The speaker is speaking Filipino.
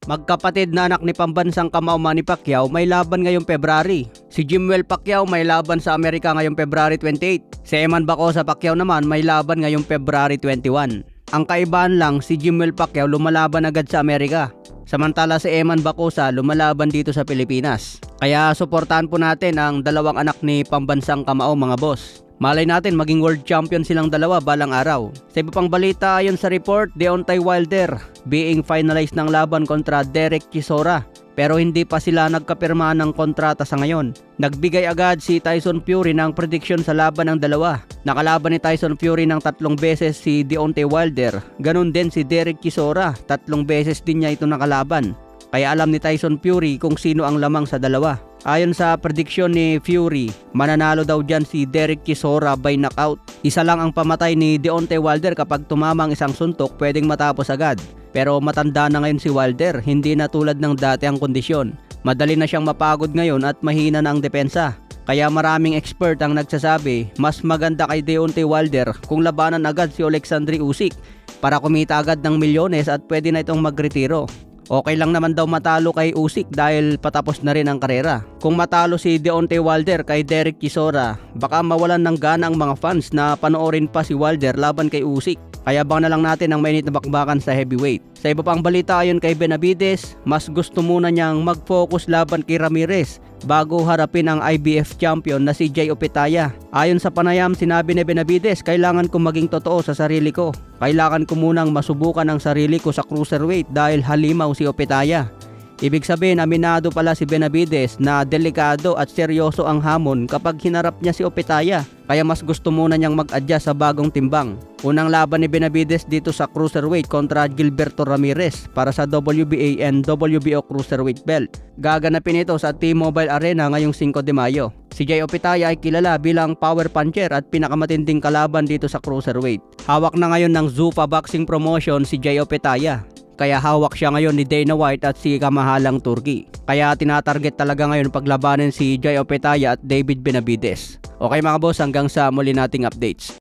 Magkapatid na anak ni pambansang kamao Manny Pacquiao may laban ngayong February. Si Jimwell Pacquiao may laban sa Amerika ngayong February 28. Si Eman Bacosa Pacquiao naman may laban ngayong February 21. Ang kaibahan lang, si Jimwell Pacquiao lumalaban agad sa Amerika. Samantala si Eman Bacosa lumalaban dito sa Pilipinas. Kaya suportahan po natin ang dalawang anak ni pambansang kamao mga boss. Malay natin maging world champion silang dalawa balang araw. Sa iba pang balita ayon sa report, Deontay Wilder being finalized ng laban kontra Derek Chisora. Pero hindi pa sila nagkapirma ng kontrata sa ngayon. Nagbigay agad si Tyson Fury ng prediction sa laban ng dalawa. Nakalaban ni Tyson Fury ng 3 beses si Deontay Wilder. Ganon din si Derek Chisora, 3 beses din niya ito nakalaban. Kaya alam ni Tyson Fury kung sino ang lamang sa dalawa. Ayon sa prediction ni Fury, mananalo daw dyan si Derek Chisora by knockout. Isa lang ang pamatay ni Deontay Wilder kapag tumamang isang suntok pwedeng matapos agad. Pero matanda na ngayon si Wilder, hindi na tulad ng dati ang kondisyon. Madali na siyang mapagod ngayon at mahina na ang depensa. Kaya maraming expert ang nagsasabi, mas maganda kay Deontay Wilder kung labanan agad si Alexandre Usyk para kumita agad ng milyones at pwede na itong magretiro. Okay lang naman daw matalo kay Usyk dahil patapos na rin ang karera. Kung matalo si Deontay Wilder kay Derek Chisora, baka mawalan ng gana ang mga fans na panoorin pa si Wilder laban kay Usyk. Kaya bang na lang natin ang mainit na bakbakan sa heavyweight. Sa iba pang balita ayon kay Benavides, mas gusto muna niyang mag-focus laban kay Ramirez bago harapin ang IBF champion na si Jay Opetaia. Ayon sa panayam, sinabi ni Benavides, kailangan kong maging totoo sa sarili ko. Kailangan ko munang masubukan ang sarili ko sa cruiserweight dahil halimaw si Opetaia. Ibig sabihin, aminado pala si Benavides na delikado at seryoso ang hamon kapag hinarap niya si Opetaia. Kaya mas gusto muna niyang mag-adjust sa bagong timbang. Unang laban ni Benavides dito sa cruiserweight kontra Gilberto Ramirez para sa WBA and WBO cruiserweight belt. Gaganapin ito sa T-Mobile Arena ngayong 5 de Mayo. Si Jay Opetaia ay kilala bilang power puncher at pinakamatinding kalaban dito sa cruiserweight. Hawak na ngayon ng Zuffa Boxing Promotion si Jay Opetaia. Kaya hawak siya ngayon ni Dana White at si kamahalang Turkey. Kaya tinatarget talaga ngayon paglabanin si Jay Opetaia at David Benavides. Okay mga boss, hanggang sa muli nating updates.